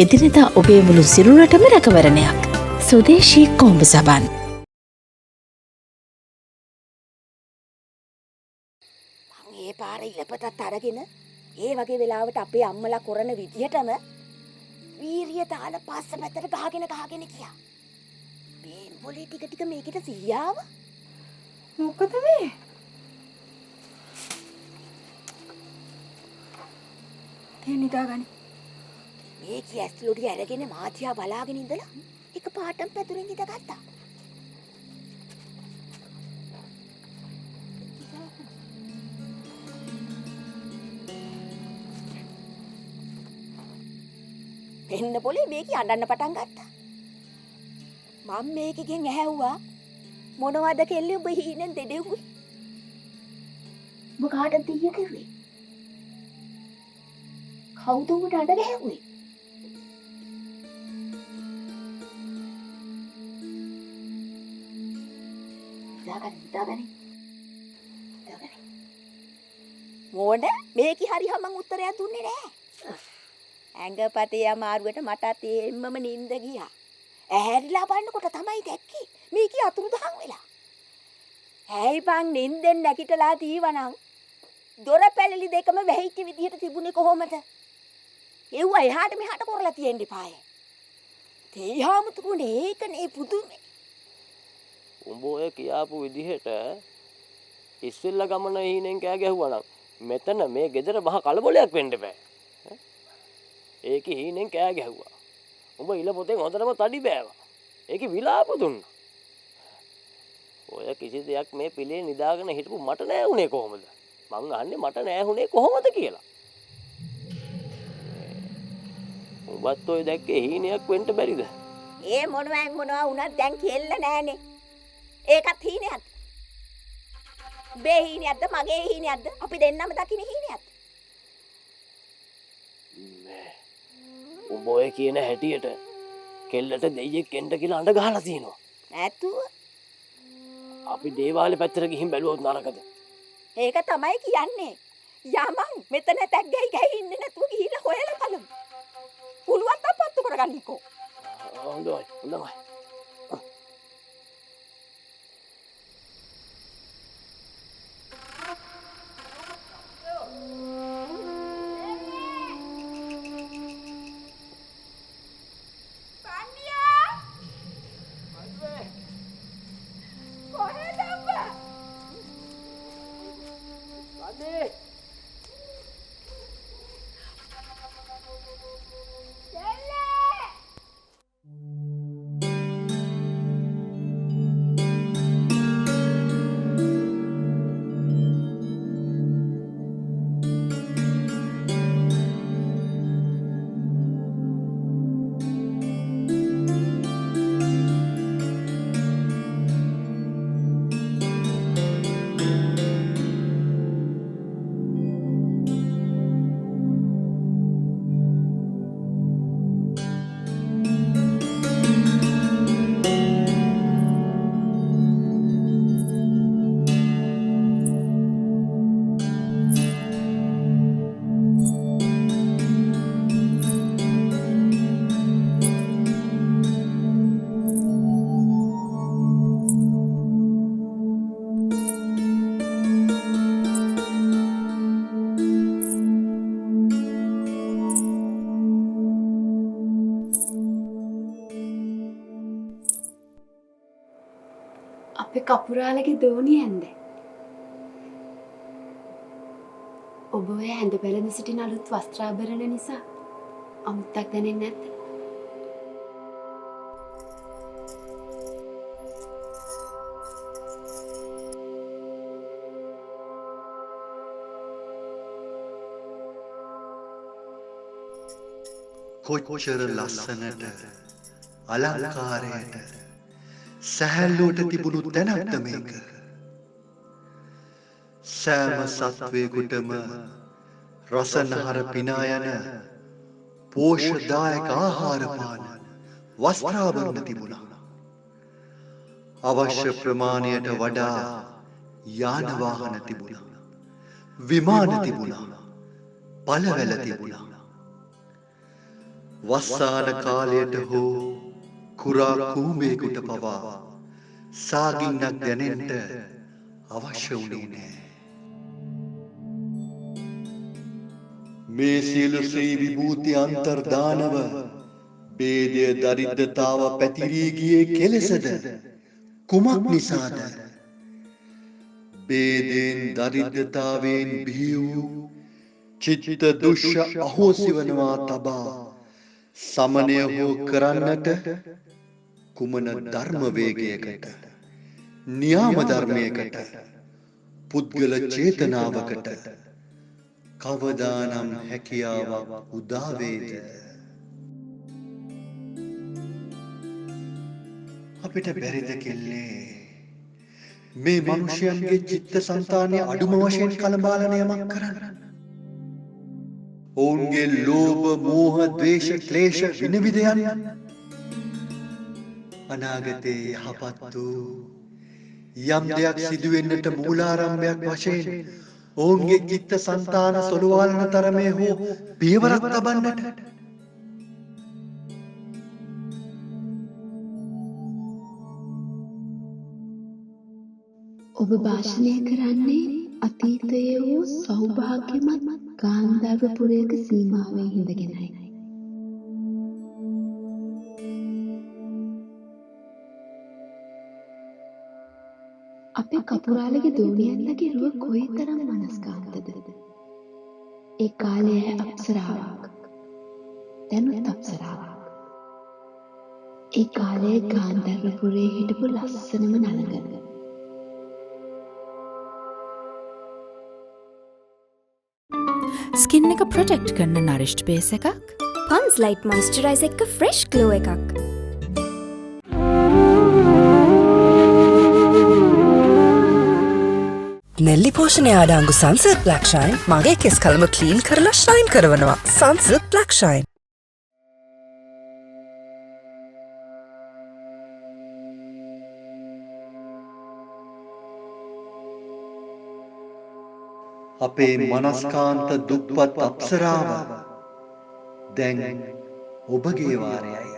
එදිනෙදා ඔබේ මුළු සිරුරටම රැකවරණයක්. ස්වදේශී කොඹ සබන්. ඒ පාරේ ඉලපතත් අරගෙන ඒ වගේ වෙලාවට අපේ අම්මලා කරන විදියටම වීරිය දාන පස්ස පැත්තට ගහගෙන ගියා. මේ පොලේ ටික මේකට සිහියාව. මොකද මේ? තේ නිදාගනි. මේ ඇස්ලුඩි අරගෙන මාතියා බලාගෙන ඉඳලා එක පාටම පැතුරෙන් ඉඳගත්තා. එන්න පොලේ මේක අඬන්න පටන් ගත්තා. මම මේකෙන් ඇහැව්වා මොනවද කෙල්ලේ ඔබ හීනෙන් දෙඩෙව්වේ? ඔබ කාටද දීය කිව්වේ? කවුද උඹට අඬ ගැහුවේ? දාගනි. මොඩ මේකි හරි හමන් උත්තරයක් දුන්නේ නැහැ. ඇඟපතේ අමාරුවට මටත් එම්මම නිින්ද ගියා. ඇහැරිලා බලනකොට තමයි දැක්කේ මේකී අතුරුදහන් වෙලා. ඇයි බං නිින්දෙන් නැගිටලා දීවනම් දොර පැලලි දෙකම වැහිච්ච විදිහට තිබුණේ කොහොමද? එව්ව එහාට මෙහාට කරලා තියෙන්න එපාය. තේහාමුතුනේ ඒකනේ පුදුමේ. උඹ ඔය කියාපු විදිහට ඉස්සෙල්ලා ගමන හීනෙන් කෑ ගැහුවා නම් මෙතන මේ ගෙදර මහ කලබලයක් වෙන්න බෑ. ඒකේ හීනෙන් කෑ ගැහුවා. උඹ ඉල පොතෙන් හොඳටම තඩි බෑවා. ඒකේ විලාප දුන්නා. ඔය කිසි දෙයක් මේ පිළේ නිදාගෙන හිටපු මට නෑ උනේ කොහොමද? මං අහන්නේ මට නෑ උනේ කොහොමද කියලා. උඹත් ඔය දැක්කේ හීනයක් වෙන්න බැරිද? ඒ මොනවා වුණත් දැන් කෙල්ල නෑනේ. ඒකත් හීනයක්ද? බේ හීනයක්ද මගේ හීනයක්ද? අපි දෙන්නම දකින්න හීනයක්ද? උඹ ඔය කියන හැටියට කෙල්ලට දෙයියෙක් එන්න කියලා අඬ ගහලා තියෙනවා. නැතුව අපි දේවාලේ පැත්තට ගිහින් බැලුවොත් නරකද? ඒක තමයි කියන්නේ. යමන් මෙතන තැග් ගහයි ඉන්නේ නැතුව ගිහිල්ලා හොයලා බලමු. පුළුවන් නම් පත්තු කරගන්නකෝ. හොඳයි. අපේ කපුරාලගේ දෝණිය ඇන්ද. ඔබ ඔය ඇඳ බැලඳ සිටින අලුත් වස්ත්‍රාභරණ නිසා අමුත්තක් දැනෙන්නේ නැද්ද? කොච්චර ලස්සනට අලංකාරයට සැහැල්ලුවට තිබුණු තැනක්ද මේක. සෑම සත්වයකුටම රසනහර පිනා යන පෝෂදායක ආහාරපාන වස්ත්‍රාභරණ තිබුණා. අවශ්‍ය ප්‍රමාණයට වඩා යාන වාහන තිබුණා. විමාන තිබුණා. පළවැල තිබුණා. වස්සාන කාලයට හෝ කුරා කූඹේකට පවා සාගින්නක් දැනෙන්න අවශ්‍ය වුණේ නෑ. මේ සියලු ශ්‍රී විභූති අන්තර්දානව බේදය දරිද්‍රතාව පැතිරී ගියේ කෙලෙසද කුමක් නිසාද? බේදයෙන් දරිද්‍රතාවයෙන් බිහි වූ චිත්ත දුෂ්‍ය අහෝසි වනවා තබා සමනය හෝ කරන්නට කුමන ධර්ම වේගයකට න්‍යාම ධර්මයකට පුද්ගල චේතනාවකට කවදානම් හැකියාවක් උදා වේද? අපිට බැරිද කෙල්ලේ මේ මිනිසයන්ගේ චිත්ත සංතානයේ අඩුම වශයෙන් කලබාලන යමක් කරන්න? ඔවුන්ගේ ලෝභ, මෝහ, ද්වේෂ, ක්ලේශ විනිවිද යන්න. අනාගතයේ යහපත් වූ යම් දෙයක් සිදුවෙන්නට මූලාරම්භයක් වශයෙන් ඔවුන්ගේ චිත්ත සංතාන සොළුවාලන තරමේ හෝ පියවරක් තබන්නට ඔබ භාෂණය කරන්නේ අතීතයේ වූ සෞභාග්‍යමත් ගාන්ධර්වපුරයක සීමාවෙන් හිඳගෙනයි. අපේ කපුරාලගේ දෝනියන්ලගේ රුව කොයිතරම් මනස්කාන්තද? ඒ කාලයේ අප්සරාවක්, දැනුත් අප්සරාවක්. ඒ කාලයේ ගාන්ධර්වපුරයේ හිටපු ලස්සනම නළඟ. ස්කින් එක ප්‍රොටෙක්ට් කරන නරිෂ්ට් බේස් එකක්, පන්ස් ලයිට් මොයිස්චරයිස් එක ෆ්‍රෙෂ් ග්ලෝ එකක්. නෙල්ලි පෝෂණය ආඩාංගු සන්සිල්ක් බ්ලැක් ෂයින් මගේ කෙස් කලම ක්ලීන් කරලා ෂයින් කරවනවා. Sunsilk black shine. අපේ මනස්කාන්ත දුප්පත් අප්සරාව දැන් ඔබගේ වාරයයි.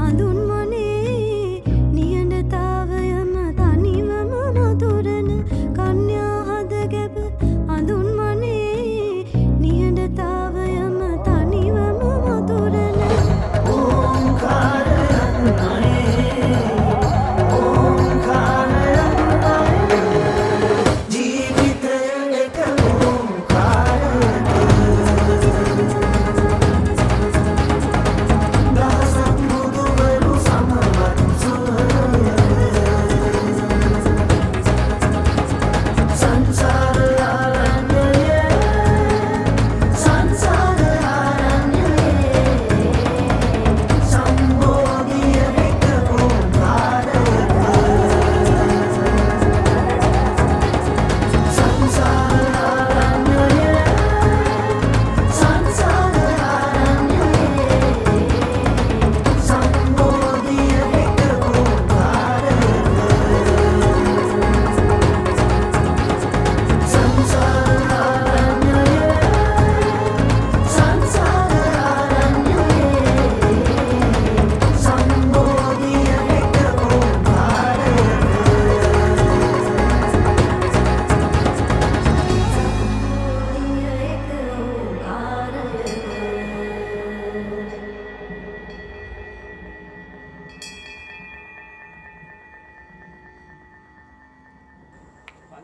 අඳුන් වනේ නිහඬතාවයම තනිවම මధుර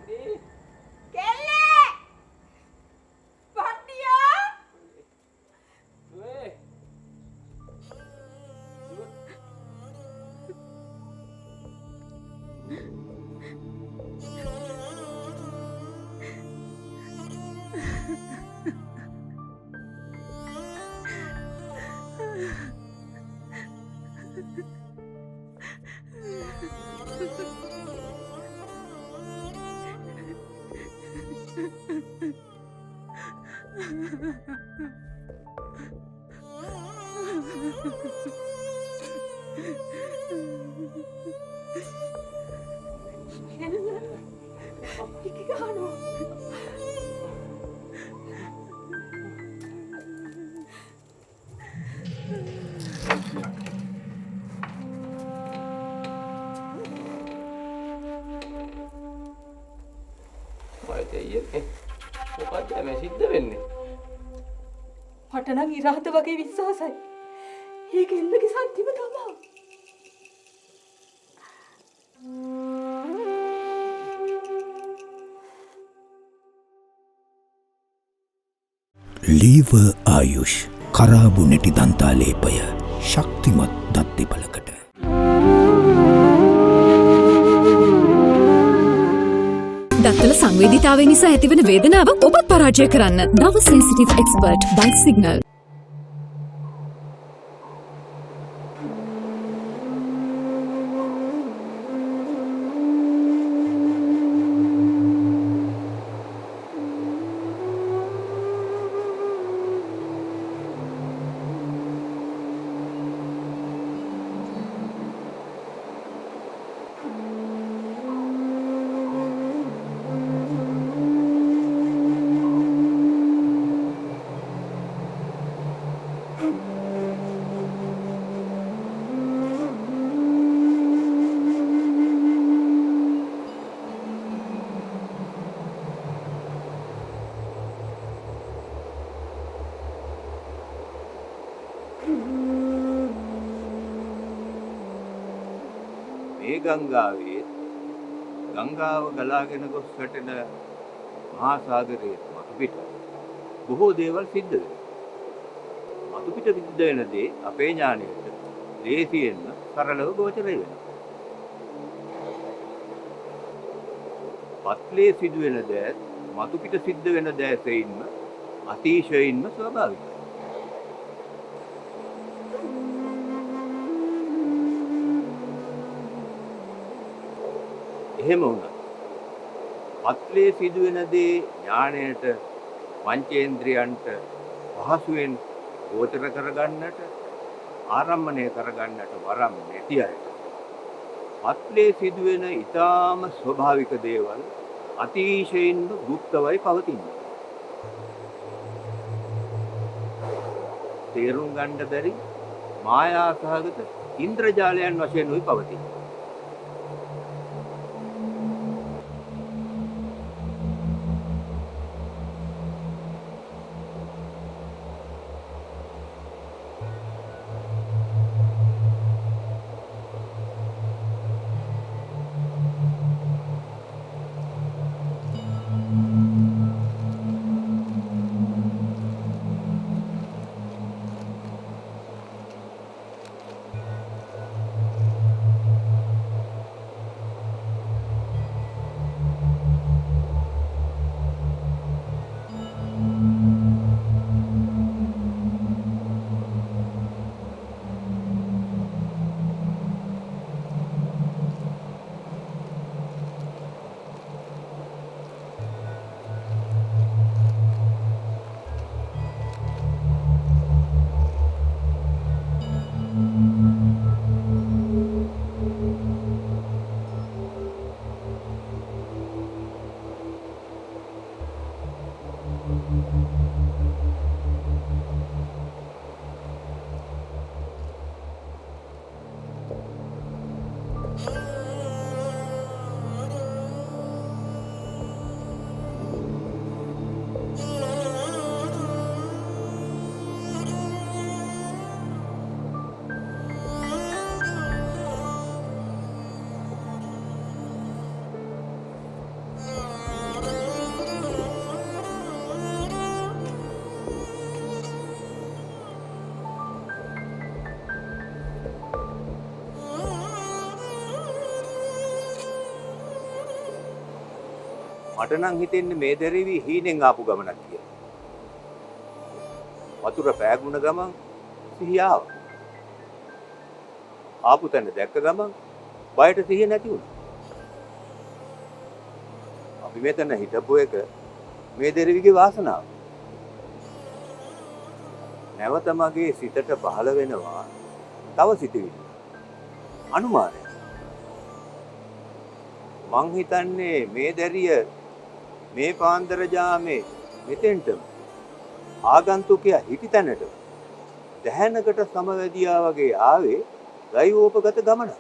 කෙල්ලේ! පණ්ඩියා! මොකක්ද මේ සිද්ධ වෙන්නේ? මට නම් ඉරහත වගේ විශ්වාසයි. ඒක එල්ලගේ සත්‍යම තමයි. ලීව ආයුෂ් කරාබු නැටි දන්තාලේපය ශක්තිමත් දත් දෙපළකට. දත්තල සංවේදීතාවය නිසා ඇතිවන වේදනාව ඔබත් පරාජය කරන්න. නව සෙන්සිටිව් එක්ස්පර්ට් බයිට් සිග්නල්. මේ ගංගාවේ ගංගාව ගලාගෙන ගොස් වැටෙන මහා සාගරයේ මතු පිට බොහෝ දේවල් සිද්ධ වෙනවා. මතු පිට සිද්ධ වෙන දේ අපේ ඥාණයට ලේසියෙන්ම සරලව ගෝචර වෙනවා. පත්ලේ සිදු වෙන දේ මතු පිට සිද්ධ වෙන දෑසෙයින්ම අතිශයින්ම ස්වභාවිකයි. එහෙම වුණා. පත්ලේ සිදුවෙන දේ ඥාණයට පංචේන්ද්‍රයන්ට පහසුවෙන් ගෝචර කරගන්නට ආරම්භණය කරගන්නට වරම් නැති අය. පත්ලේ සිදුවෙන ඊටාම ස්වභාවික දේවල් අතිශයින්ම গুপ্তවයි පවතින්නේ. තේරුම් ගන්න බැරි මායා සහගත ඉන්ද්‍රජාලයන් වශයෙන් උයි පවතින්නේ. මට නම් හිතෙන්නේ මේ දෙරිවි හීනෙන් ආපු ගමනක් කියලා. වතුර පෑගුණ ගමන් සිහිය ආවා. ආපු තැන දැක්ක ගමන් බයට සිහිය නැති වුණා. අපි මෙතන හිටපු එක මේ දෙරිවිගේ වාසනාව. නැවත මගේ සිතට පහළ වෙනවා තව සිතුවිලි. අනුමානය. මං හිතන්නේ මේ දැරිය මේ පාන්දර ජාමේ මෙතෙන්ටම ආගන්තුකයා හිටි තැනට දැහැනකට සමවැදියා වගේ ආවේ දෛවෝපගත ගමනක්.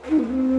Mm-hmm.